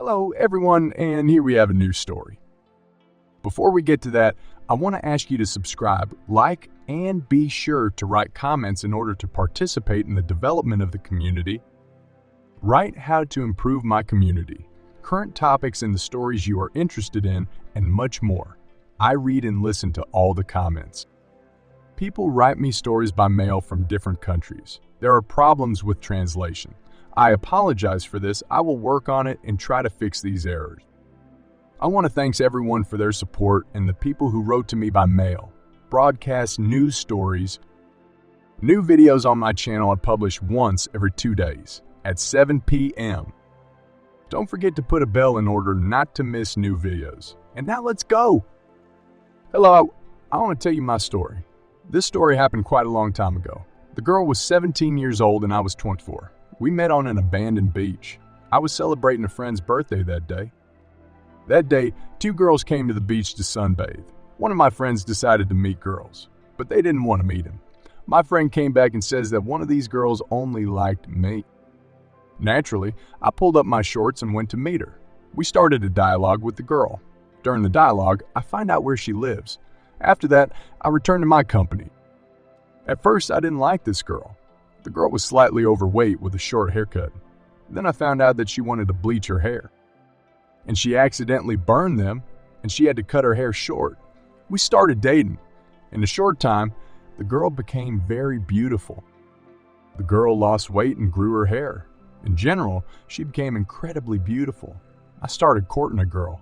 Hello everyone, and here we have a new story. Before we get to that, I want to ask you to subscribe, like, and be sure to write comments in order to participate in the development of the community. Write how to improve my community, current topics and the stories you are interested in, and much more. I read and listen to all the comments. People write me stories by mail from different countries. There are problems with translation. I apologize for this. I will work on it and try to fix these errors. I want to thank everyone for their support and the people who wrote to me by mail, broadcast news stories. New videos on my channel are published once every 2 days at 7 p.m. Don't forget to put a bell in order not to miss new videos. And now let's go! Hello, I want to tell you my story. This story happened quite a long time ago. The girl was 17 years old and I was 24. We met on an abandoned beach. I was celebrating a friend's birthday that day. That day, 2 girls came to the beach to sunbathe. One of my friends decided to meet girls, but they didn't want to meet him. My friend came back and says that one of these girls only liked me. Naturally, I pulled up my shorts and went to meet her. We started a dialogue with the girl. During the dialogue, I find out where she lives. After that, I returned to my company. At first, I didn't like this girl. The girl was slightly overweight with a short haircut. Then I found out that she wanted to bleach her hair. And she accidentally burned them, and she had to cut her hair short. We started dating. In a short time, the girl became very beautiful. The girl lost weight and grew her hair. In general, she became incredibly beautiful. I started courting a girl.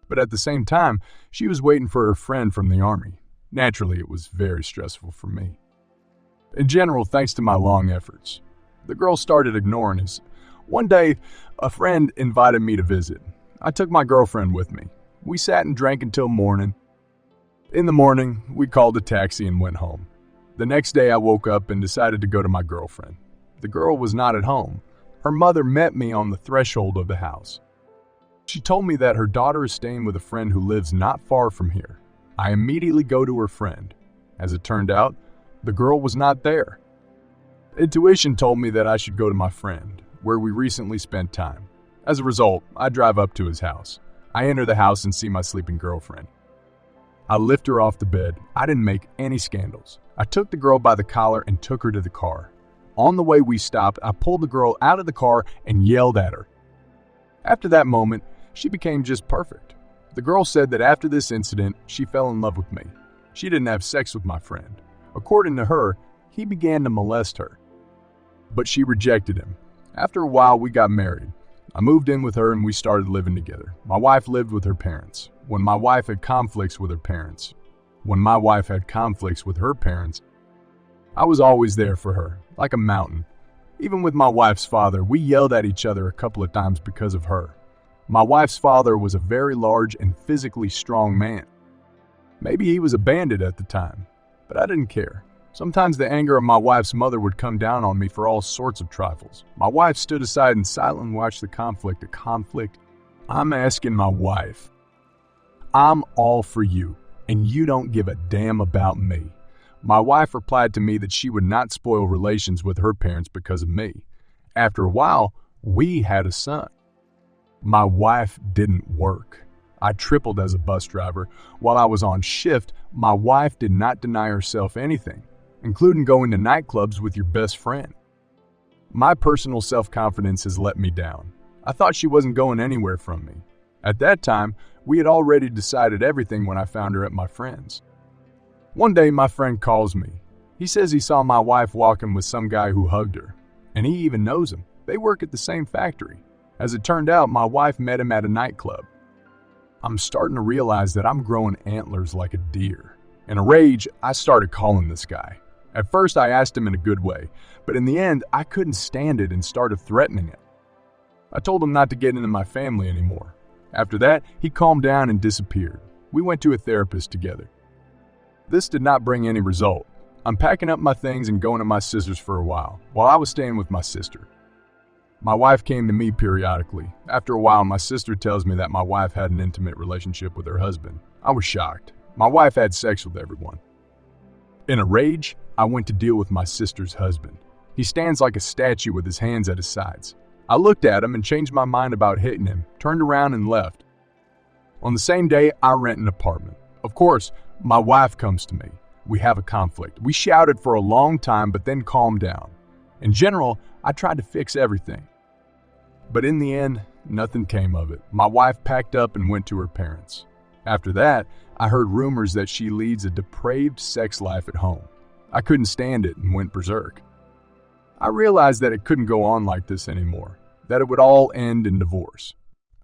But at the same time, she was waiting for her friend from the army. Naturally, it was very stressful for me. In general, thanks to my long efforts, the girl started ignoring us. One day, a friend invited me to visit. I took my girlfriend with me. We sat and drank until morning. In the morning, we called a taxi and went home. The next day, I woke up and decided to go to my girlfriend. The girl was not at home. Her mother met me on the threshold of the house. She told me that her daughter is staying with a friend who lives not far from here. I immediately go to her friend. As it turned out, the girl was not there. Intuition told me that I should go to my friend, where we recently spent time. As a result, I drive up to his house. I enter the house and see my sleeping girlfriend. I lift her off the bed. I didn't make any scandals. I took the girl by the collar and took her to the car. On the way we stopped, I pulled the girl out of the car and yelled at her. After that moment, she became just perfect. The girl said that after this incident, she fell in love with me. She didn't have sex with my friend. According to her, he began to molest her. But she rejected him. After a while, we got married. I moved in with her and we started living together. My wife lived with her parents. When my wife had conflicts with her parents, I was always there for her, like a mountain. Even with my wife's father, we yelled at each other a couple of times because of her. My wife's father was a very large and physically strong man. Maybe he was a bandit at the time, but I didn't care. Sometimes the anger of my wife's mother would come down on me for all sorts of trifles. My wife stood aside and silently watched the conflict. I'm asking my wife, I'm all for you, and you don't give a damn about me. My wife replied to me that she would not spoil relations with her parents because of me. After a while, we had a son. My wife didn't work. I tripled as a bus driver. While I was on shift, my wife did not deny herself anything, including going to nightclubs with your best friend. My personal self-confidence has let me down. I thought she wasn't going anywhere from me. At that time, we had already decided everything when I found her at my friend's. One day, my friend calls me. He says he saw my wife walking with some guy who hugged her, and he even knows him. They work at the same factory. As it turned out, my wife met him at a nightclub. I'm starting to realize that I'm growing antlers like a deer. In a rage, I started calling this guy. At first, I asked him in a good way, but in the end, I couldn't stand it and started threatening him. I told him not to get into my family anymore. After that, he calmed down and disappeared. We went to a therapist together. This did not bring any result. I'm packing up my things and going to my sister's for a while I was staying with my sister. My wife came to me periodically. After a while, my sister tells me that my wife had an intimate relationship with her husband. I was shocked. My wife had sex with everyone. In a rage, I went to deal with my sister's husband. He stands like a statue with his hands at his sides. I looked at him and changed my mind about hitting him, turned around and left. On the same day, I rent an apartment. Of course, my wife comes to me. We have a conflict. We shouted for a long time, but then calmed down. In general, I tried to fix everything. But in the end, nothing came of it. My wife packed up and went to her parents. After that, I heard rumors that she leads a depraved sex life at home. I couldn't stand it and went berserk. I realized that it couldn't go on like this anymore, that it would all end in divorce.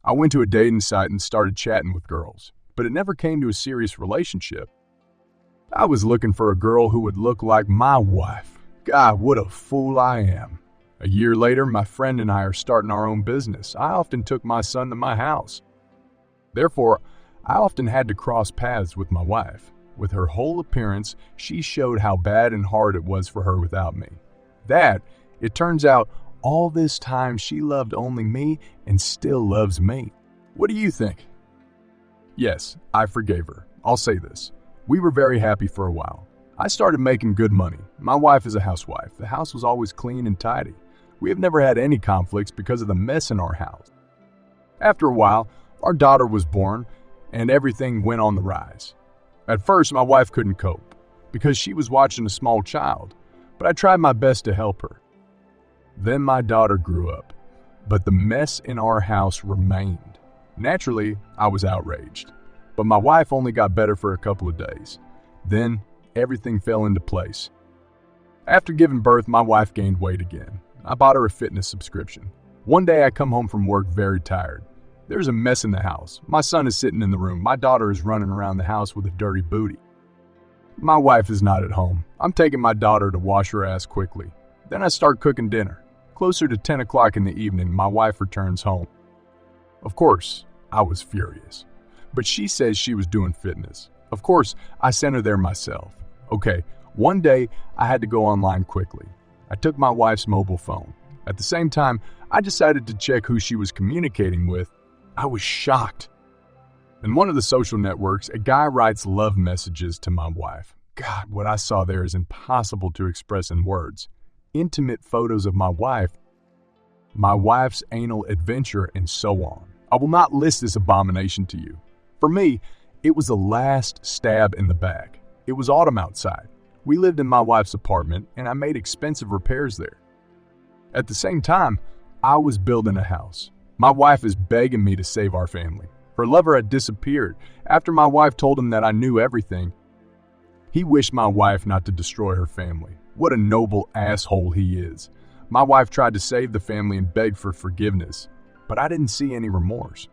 I went to a dating site and started chatting with girls, but it never came to a serious relationship. I was looking for a girl who would look like my wife. God, what a fool I am. A year later, my friend and I are starting our own business. I often took my son to my house. Therefore, I often had to cross paths with my wife. With her whole appearance, she showed how bad and hard it was for her without me. That, it turns out, all this time she loved only me and still loves me. What do you think? Yes, I forgave her. I'll say this. We were very happy for a while. I started making good money. My wife is a housewife. The house was always clean and tidy. We have never had any conflicts because of the mess in our house. After a while, our daughter was born and everything went on the rise. At first, my wife couldn't cope because she was watching a small child, but I tried my best to help her. Then my daughter grew up, but the mess in our house remained. Naturally, I was outraged, but my wife only got better for a couple of days. Then, everything fell into place. After giving birth, my wife gained weight again. I bought her a fitness subscription. One day, I come home from work very tired. There's a mess in the house. My son is sitting in the room. My daughter is running around the house with a dirty booty. My wife is not at home. I'm taking my daughter to wash her ass quickly. Then I start cooking dinner. Closer to 10 o'clock in the evening, my wife returns home. Of course, I was furious. But she says she was doing fitness. Of course, I sent her there myself. Okay, one day I had to go online quickly. I took my wife's mobile phone. At the same time, I decided to check who she was communicating with. I was shocked. In one of the social networks, a guy writes love messages to my wife. God, what I saw there is impossible to express in words. Intimate photos of my wife's anal adventure, and so on. I will not list this abomination to you. For me, it was the last stab in the back. It was autumn outside. We lived in my wife's apartment, and I made expensive repairs there. At the same time, I was building a house. My wife is begging me to save our family. Her lover had disappeared. After my wife told him that I knew everything, he wished my wife not to destroy her family. What a noble asshole he is. My wife tried to save the family and begged for forgiveness, but I didn't see any remorse.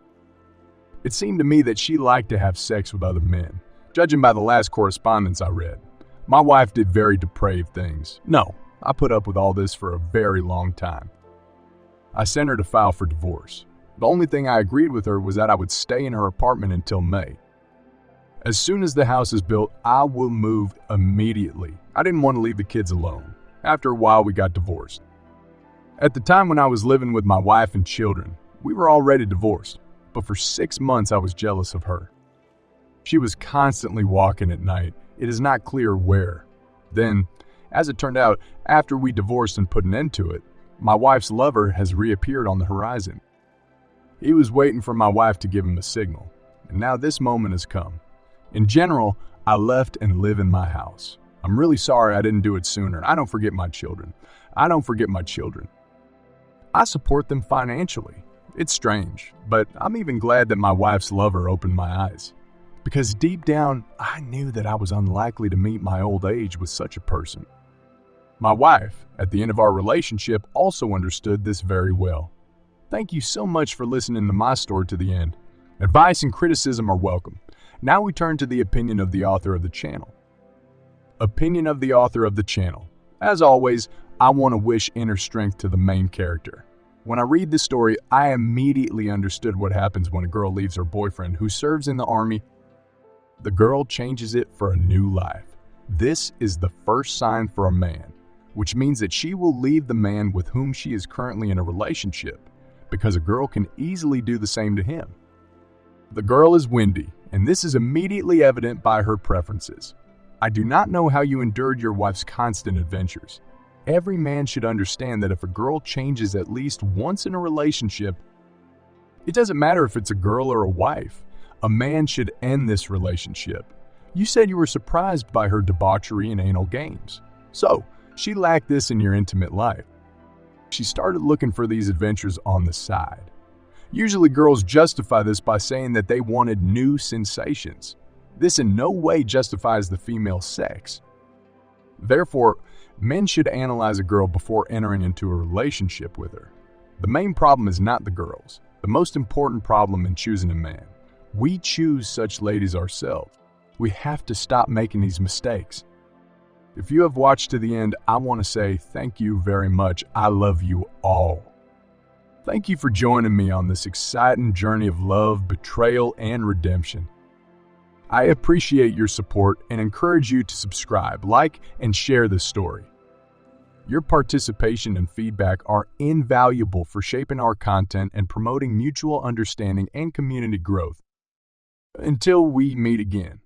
It seemed to me that she liked to have sex with other men, judging by the last correspondence I read. My wife did very depraved things. No, I put up with all this for a very long time. I sent her to file for divorce. The only thing I agreed with her was that I would stay in her apartment until May. As soon as the house is built, I will move immediately. I didn't want to leave the kids alone. After a while, we got divorced. At the time when I was living with my wife and children, we were already divorced, but for 6 months I was jealous of her. She was constantly walking at night. It is not clear where. Then, as it turned out, after we divorced and put an end to it, my wife's lover has reappeared on the horizon. He was waiting for my wife to give him a signal, and now this moment has come. In general, I left and live in my house. I'm really sorry I didn't do it sooner. I don't forget my children. I don't forget my children. I support them financially. It's strange, but I'm even glad that my wife's lover opened my eyes. Because deep down, I knew that I was unlikely to meet my old age with such a person. My wife, at the end of our relationship, also understood this very well. Thank you so much for listening to my story to the end. Advice and criticism are welcome. Now we turn to the opinion of the author of the channel. Opinion of the author of the channel. As always, I want to wish inner strength to the main character. When I read this story, I immediately understood what happens when a girl leaves her boyfriend who serves in the army. The girl changes it for a new life. This is the first sign for a man, which means that she will leave the man with whom she is currently in a relationship, because a girl can easily do the same to him. The girl is Wendy, and this is immediately evident by her preferences. I do not know how you endured your wife's constant adventures. every man should understand that if a girl changes at least once in a relationship, it doesn't matter if it's a girl or a wife, a man should end this relationship. You said you were surprised by her debauchery and anal games. So, she lacked this in your intimate life. She started looking for these adventures on the side. Usually girls justify this by saying that they wanted new sensations. This in no way justifies the female sex. Therefore, men should analyze a girl before entering into a relationship with her. The main problem is not the girls. The most important problem in choosing a man. We choose such ladies ourselves. We have to stop making these mistakes. If you have watched to the end, I want to say thank you very much. I love you all. Thank you for joining me on this exciting journey of love, betrayal, and redemption. I appreciate your support and encourage you to subscribe, like, and share this story. Your participation and feedback are invaluable for shaping our content and promoting mutual understanding and community growth. Until we meet again.